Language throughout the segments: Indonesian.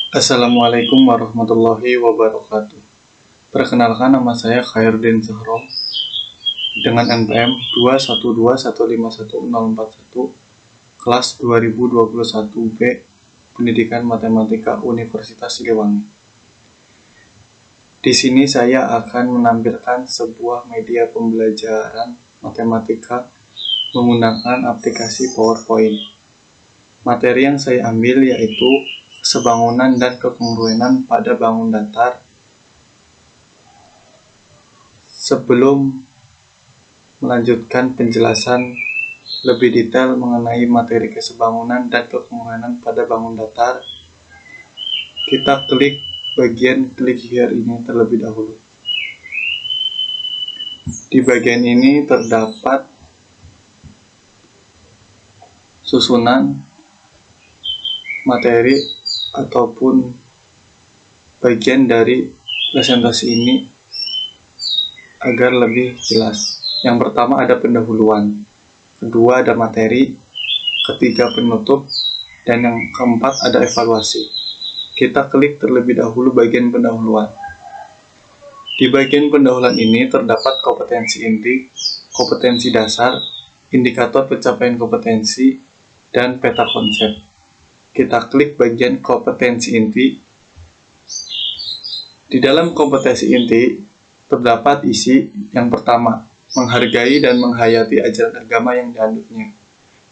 Assalamualaikum warahmatullahi wabarakatuh. Perkenalkan, nama saya Khairuddin Zahrom dengan NPM 212151041 kelas 2021 B Pendidikan Matematika Universitas Siliwangi. Di sini saya akan menampilkan sebuah media pembelajaran matematika menggunakan aplikasi PowerPoint. Materi yang saya ambil yaitu kesebangunan dan kekongruenan pada bangun datar. Sebelum melanjutkan penjelasan lebih detail mengenai materi kesebangunan dan kekongruenan pada bangun datar, kita klik bagian klik here ini terlebih dahulu. Di bagian ini terdapat susunan materi ataupun bagian dari presentasi ini agar lebih jelas. Yang pertama ada pendahuluan, kedua ada materi, ketiga penutup, dan yang keempat ada evaluasi. Kita klik terlebih dahulu bagian pendahuluan. Di bagian pendahuluan ini terdapat kompetensi inti, kompetensi dasar, indikator pencapaian kompetensi, dan peta konsep. Kita klik bagian kompetensi inti. Di dalam kompetensi inti terdapat isi yang pertama, menghargai dan menghayati ajaran agama yang dianutnya.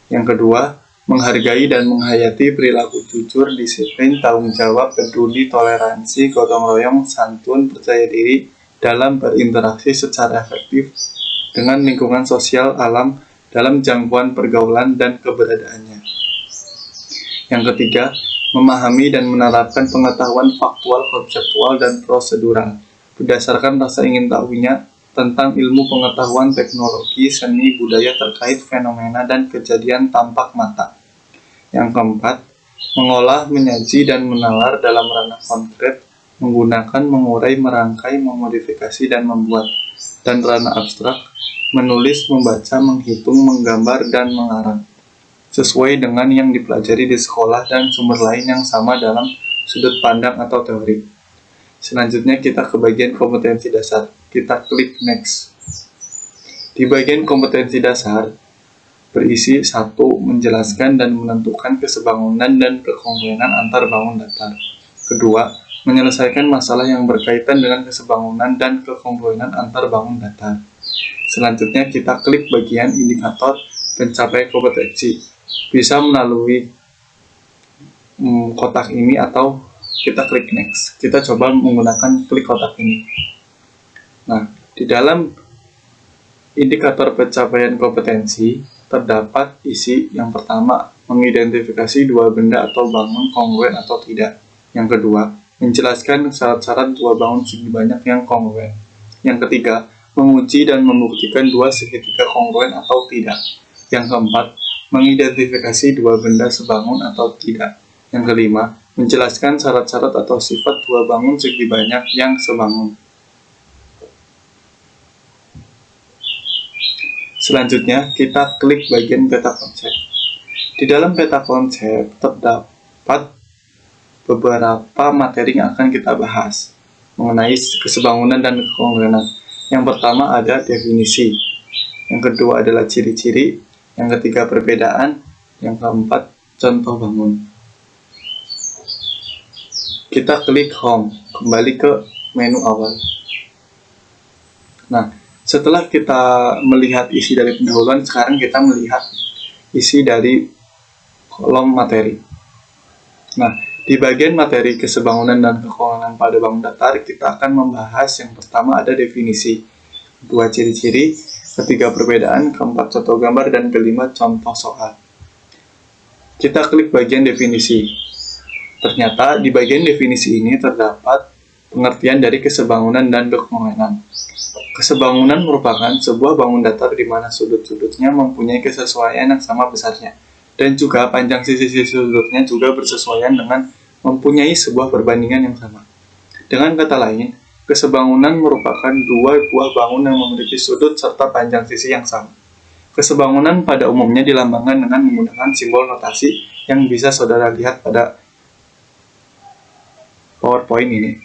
Yang kedua, menghargai dan menghayati perilaku jujur, disiplin, tanggung jawab, peduli, toleransi, gotong royong, santun, percaya diri dalam berinteraksi secara efektif dengan lingkungan sosial alam dalam jangkauan pergaulan dan keberadaannya. Yang ketiga, memahami dan menerapkan pengetahuan faktual, konseptual, dan prosedural berdasarkan rasa ingin tahunya tentang ilmu pengetahuan, teknologi, seni, budaya terkait fenomena dan kejadian tampak mata. Yang keempat, mengolah, menyaji, dan menalar dalam ranah konkret menggunakan mengurai, merangkai, memodifikasi, dan membuat, dan ranah abstrak menulis, membaca, menghitung, menggambar, dan mengarang sesuai dengan yang dipelajari di sekolah dan sumber lain yang sama dalam sudut pandang atau teori. Selanjutnya kita ke bagian kompetensi dasar. Kita klik next. Di bagian kompetensi dasar berisi 1. Menjelaskan dan menentukan kesebangunan dan kekongruenan antar bangun datar. Kedua, menyelesaikan masalah yang berkaitan dengan kesebangunan dan kekongruenan antar bangun datar. Selanjutnya kita klik bagian indikator pencapaian kompetensi. Bisa melalui kotak ini atau kita klik next. Kita coba menggunakan klik kotak ini. Nah, di dalam indikator pencapaian kompetensi terdapat isi yang pertama, mengidentifikasi dua benda atau bangun kongruen atau tidak. Yang kedua, menjelaskan syarat-syarat dua bangun segi banyak yang kongruen. Yang ketiga, menguji dan membuktikan dua segitiga kongruen atau tidak. Yang keempat, mengidentifikasi dua benda sebangun atau tidak. Yang kelima, menjelaskan syarat-syarat atau sifat dua bangun segi banyak yang sebangun. Selanjutnya, kita klik bagian peta konsep. Di dalam peta konsep terdapat beberapa materi yang akan kita bahas mengenai kesebangunan dan kekongruenan. Yang pertama ada definisi, yang kedua adalah ciri-ciri, yang ketiga perbedaan, yang keempat contoh bangun. Kita klik home, kembali ke menu awal. Nah, setelah kita melihat isi dari pendahuluan, sekarang kita melihat isi dari kolom materi. Nah, di bagian materi kesebangunan dan kekongruenan pada bangun datar, kita akan membahas yang pertama ada definisi, kedua ciri-ciri, ketiga perbedaan, keempat contoh gambar, dan kelima contoh soal. Kita klik bagian definisi. Ternyata di bagian definisi ini terdapat pengertian dari kesebangunan dan kekongruenan. Kesebangunan merupakan sebuah bangun datar di mana sudut-sudutnya mempunyai kesesuaian yang sama besarnya, dan juga panjang sisi-sisi sudutnya juga bersesuaian dengan mempunyai sebuah perbandingan yang sama. Dengan kata lain, kesebangunan merupakan dua buah bangun yang memiliki sudut serta panjang sisi yang sama. Kesebangunan pada umumnya dilambangkan dengan menggunakan simbol notasi yang bisa saudara lihat pada PowerPoint ini.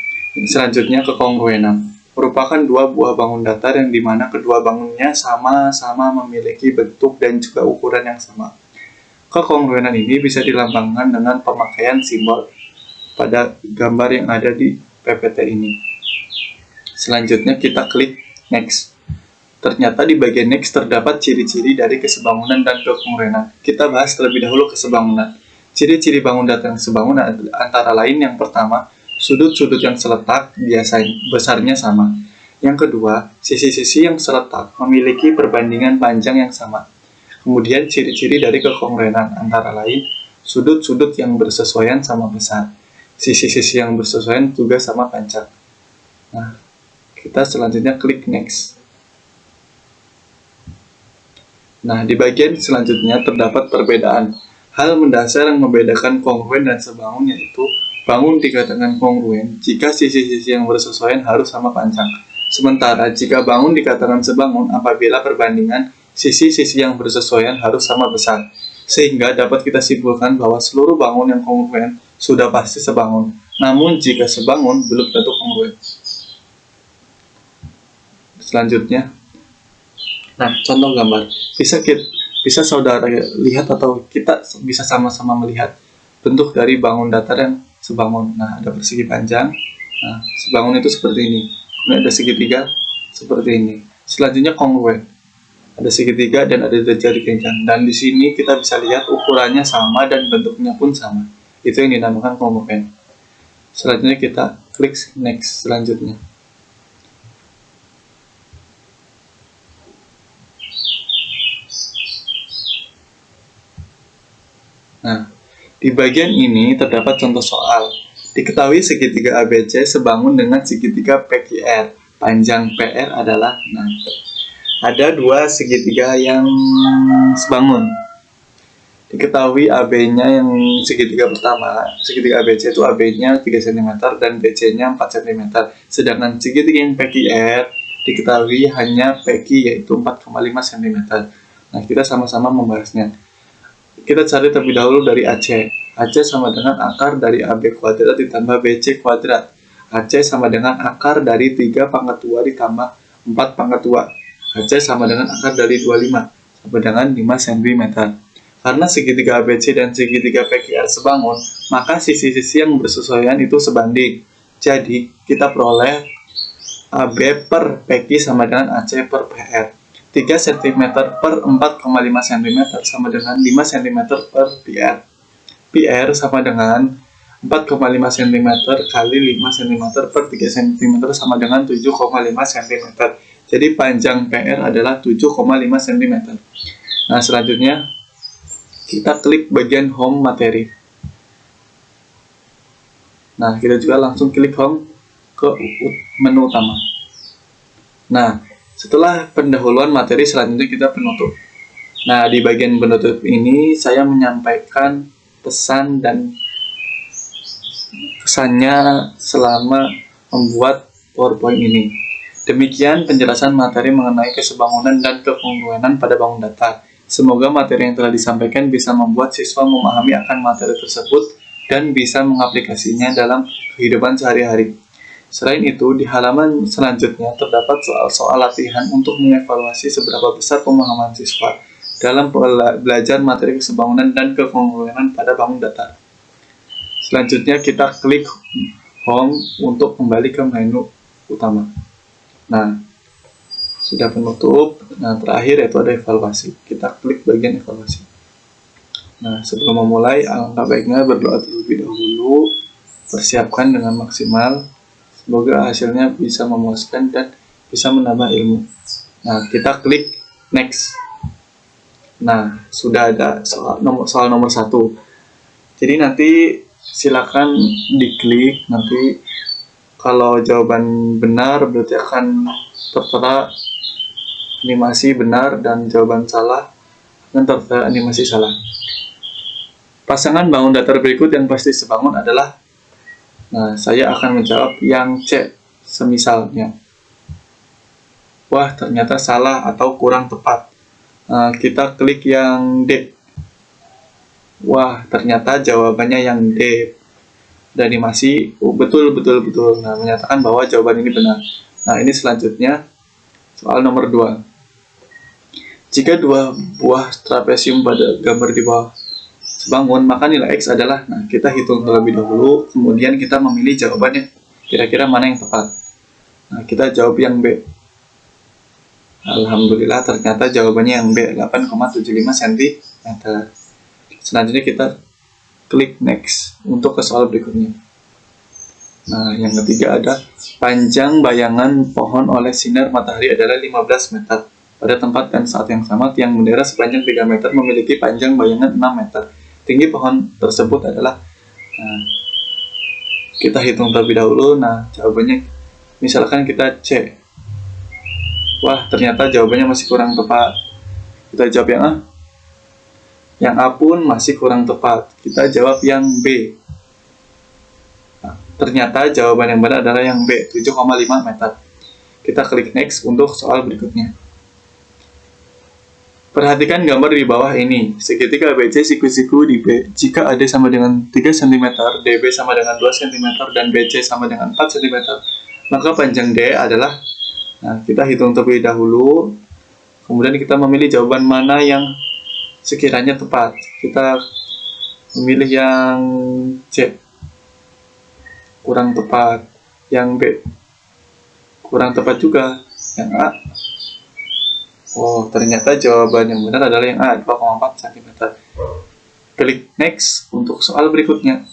Selanjutnya kekongruenan. Merupakan dua buah bangun datar yang dimana kedua bangunnya sama-sama memiliki bentuk dan juga ukuran yang sama. Kekongruenan ini bisa dilambangkan dengan pemakaian simbol pada gambar yang ada di PPT ini. Selanjutnya kita klik next. Ternyata di bagian next terdapat ciri-ciri dari kesebangunan dan kekongruenan. Kita bahas terlebih dahulu kesebangunan. Ciri-ciri bangun datar yang sebangun antara lain yang pertama, sudut-sudut yang seletak biasanya besarnya sama. Yang kedua, sisi-sisi yang seletak memiliki perbandingan panjang yang sama. Kemudian ciri-ciri dari kekongruenan antara lain, sudut-sudut yang bersesuaian sama besar. Sisi-sisi yang bersesuaian juga sama panjang. Nah, kita selanjutnya klik next. Nah, di bagian selanjutnya terdapat perbedaan. Hal mendasar yang membedakan kongruen dan sebangun yaitu bangun dikatakan kongruen jika sisi-sisi yang bersesuaian harus sama panjang. Sementara jika bangun dikatakan sebangun apabila perbandingan sisi-sisi yang bersesuaian harus sama besar. Sehingga dapat kita simpulkan bahwa seluruh bangun yang kongruen sudah pasti sebangun. Namun jika sebangun belum tentu kongruen. Selanjutnya, nah, contoh gambar. Bisa saudara lihat atau kita bisa sama-sama melihat bentuk dari bangun datar yang sebangun. Nah, ada persegi panjang. Nah, sebangun itu seperti ini. Kemudian ada segitiga seperti ini. Selanjutnya kongruen. Ada segitiga dan ada jari kencang. Dan di sini kita bisa lihat ukurannya sama dan bentuknya pun sama. Itu yang dinamakan kongruen. Selanjutnya kita klik next selanjutnya. Nah, di bagian ini terdapat contoh soal. Diketahui segitiga ABC sebangun dengan segitiga PQR. Panjang PR adalah, nah, ada dua segitiga yang sebangun. Diketahui AB-nya yang segitiga pertama, segitiga ABC itu AB-nya 3 cm dan BC-nya 4 cm. Sedangkan segitiga yang PQR diketahui hanya PQ yaitu 4,5 cm. Nah, kita sama-sama membahasnya. Kita cari terlebih dahulu dari AC. AC sama dengan akar dari AB kuadrat ditambah BC kuadrat. AC sama dengan akar dari 3 pangkat 2 ditambah 4 pangkat 2. AC sama dengan akar dari 25 sama dengan 5 cm. Karena segitiga ABC dan segitiga PQR sebangun, maka sisi-sisi yang bersesuaian itu sebanding. Jadi, kita peroleh AB per PQ sama dengan AC per PR. 3 cm per 4,5 cm sama dengan 5 cm per PR. PR sama dengan 4,5 cm kali 5 cm per 3 cm sama dengan 7,5 cm. Jadi panjang PR adalah 7,5 cm. Nah, selanjutnya kita klik bagian home materi. Nah, kita juga langsung klik home ke menu utama. Nah, setelah pendahuluan materi, selanjutnya kita penutup. Nah, di bagian penutup ini saya menyampaikan pesan dan kesannya selama membuat PowerPoint ini. Demikian penjelasan materi mengenai kesebangunan dan kekongruenan pada bangun datar. Semoga materi yang telah disampaikan bisa membuat siswa memahami akan materi tersebut dan bisa mengaplikasinya dalam kehidupan sehari-hari. Selain itu, di halaman selanjutnya terdapat soal-soal latihan untuk mengevaluasi seberapa besar pemahaman siswa dalam belajar materi kesebangunan dan kekongruenan pada bangun datar. Selanjutnya kita klik home untuk kembali ke menu utama. Nah, sudah penutup. Nah, terakhir yaitu ada evaluasi. Kita klik bagian evaluasi. Nah, sebelum memulai, alangkah baiknya berdoa terlebih dahulu, persiapkan dengan maksimal. Semoga hasilnya bisa memuaskan dan bisa menambah ilmu. Nah, kita klik next. Nah, sudah ada soal nomor 1. Jadi nanti silakan diklik. Nanti kalau jawaban benar berarti akan tertera animasi benar dan jawaban salah akan tertera animasi salah. Pasangan bangun datar berikut yang pasti sebangun adalah, nah, saya akan menjawab yang C, semisalnya. Wah, ternyata salah atau kurang tepat. Kita klik yang D. Wah, ternyata jawabannya yang D. ada animasi, betul. Nah, menyatakan bahwa jawaban ini benar. Nah, ini selanjutnya soal nomor 2. Jika dua buah trapesium pada gambar di bawah sebangun, maka nilai X adalah, nah kita hitung terlebih dahulu, kemudian kita memilih jawabannya, kira-kira mana yang tepat. Nah, kita jawab yang B. Alhamdulillah, ternyata jawabannya yang B, 8,75 cm. Selanjutnya kita klik next untuk ke soal berikutnya. Nah, yang ketiga ada panjang bayangan pohon oleh sinar matahari adalah 15 meter. Pada tempat dan saat yang sama, tiang bendera sepanjang 3 meter memiliki panjang bayangan 6 meter. Tinggi pohon tersebut adalah, nah, kita hitung terlebih dahulu. Nah, jawabannya misalkan kita C. Wah, ternyata jawabannya masih kurang tepat. Kita jawab yang A. Yang A pun masih kurang tepat. Kita jawab yang B. Nah, ternyata jawaban yang benar adalah yang B, 7,5 meter. Kita klik next untuk soal berikutnya. Perhatikan gambar di bawah ini. Segitiga ABC siku-siku di B. Jika AD sama dengan 3 cm, DB sama dengan 2 cm, dan BC sama dengan 4 cm, maka panjang D adalah, nah, kita hitung terlebih dahulu, kemudian kita memilih jawaban mana yang sekiranya tepat. Kita memilih yang C, kurang tepat. Yang B, kurang tepat juga. Yang A, oh, ternyata jawaban yang benar adalah yang A, 2,4 cm. Klik next untuk soal berikutnya.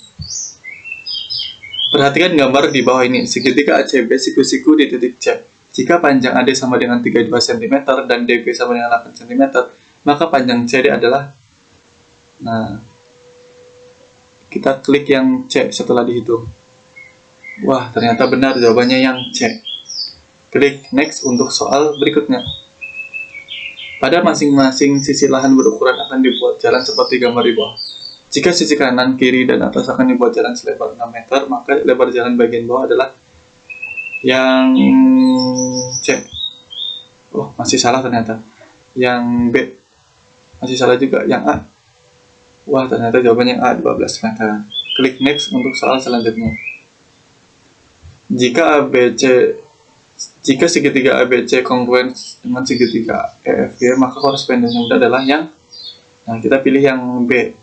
Perhatikan gambar di bawah ini. Segitiga ACB siku-siku di titik C. Jika panjang AD sama dengan 32 cm dan DB sama dengan 8 cm, maka panjang CD adalah, nah, kita klik yang C setelah dihitung. Wah, ternyata benar jawabannya yang C. Klik next untuk soal berikutnya. Pada masing-masing sisi lahan berukuran akan dibuat jalan seperti gambar di bawah. Jika sisi kanan, kiri, dan atas akan dibuat jalan selebar 6 meter, maka lebar jalan bagian bawah adalah yang C. Oh, masih salah ternyata. Yang B masih salah juga. Yang A, wah, ternyata jawabannya A, 12 meter. Klik next untuk soal selanjutnya. Jika segitiga ABC kongruen dengan segitiga EFG, maka korespondensi yang adalah yang, nah, kita pilih yang B.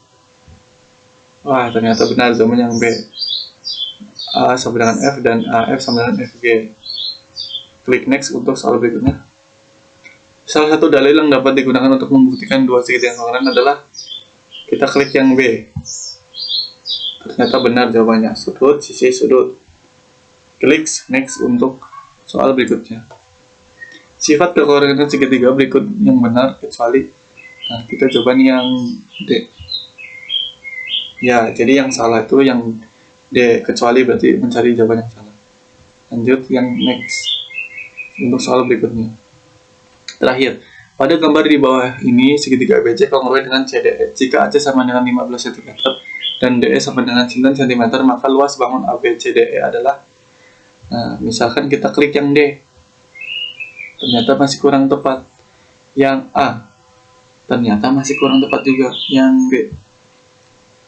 Wah, ternyata benar jawabannya yang B. A sama dengan F dan AF sama dengan FG. Klik next untuk soal berikutnya. Salah satu dalil yang dapat digunakan untuk membuktikan dua segitiga kongruent adalah, kita klik yang B. Ternyata benar jawabannya, sudut sisi sudut. Klik next untuk soal berikutnya. Sifat kekongruentan segitiga berikut yang benar kecuali, nah, kita coba nih yang D. Ya, jadi yang salah itu yang D, kecuali berarti mencari jawaban yang salah. Lanjut yang next untuk soal berikutnya. Terakhir, pada gambar di bawah ini segitiga ABC kongruen dengan CDE. Jika AC sama dengan 15 cm dan DE sama dengan 9 cm, maka luas bangun ABCDE adalah, nah, misalkan kita klik yang D. Ternyata masih kurang tepat. Yang A, ternyata masih kurang tepat juga. Yang B,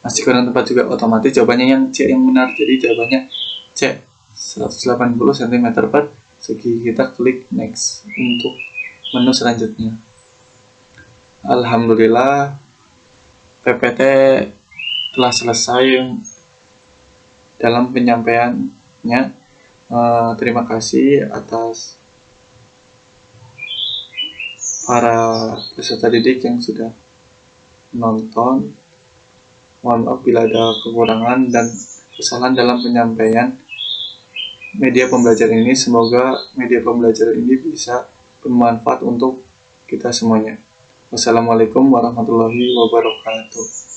masih kurang tepat juga. Otomatis jawabannya yang C yang benar. Jadi jawabannya C, 180 cm per segi. Kita klik next untuk menu selanjutnya. Alhamdulillah, PPT telah selesai dalam penyampaiannya. Terima kasih atas para peserta didik yang sudah menonton. Mohon maaf bila ada kekurangan dan kesalahan dalam penyampaian media pembelajaran ini. Semoga media pembelajaran ini bisa bermanfaat untuk kita semuanya. Wassalamualaikum warahmatullahi wabarakatuh.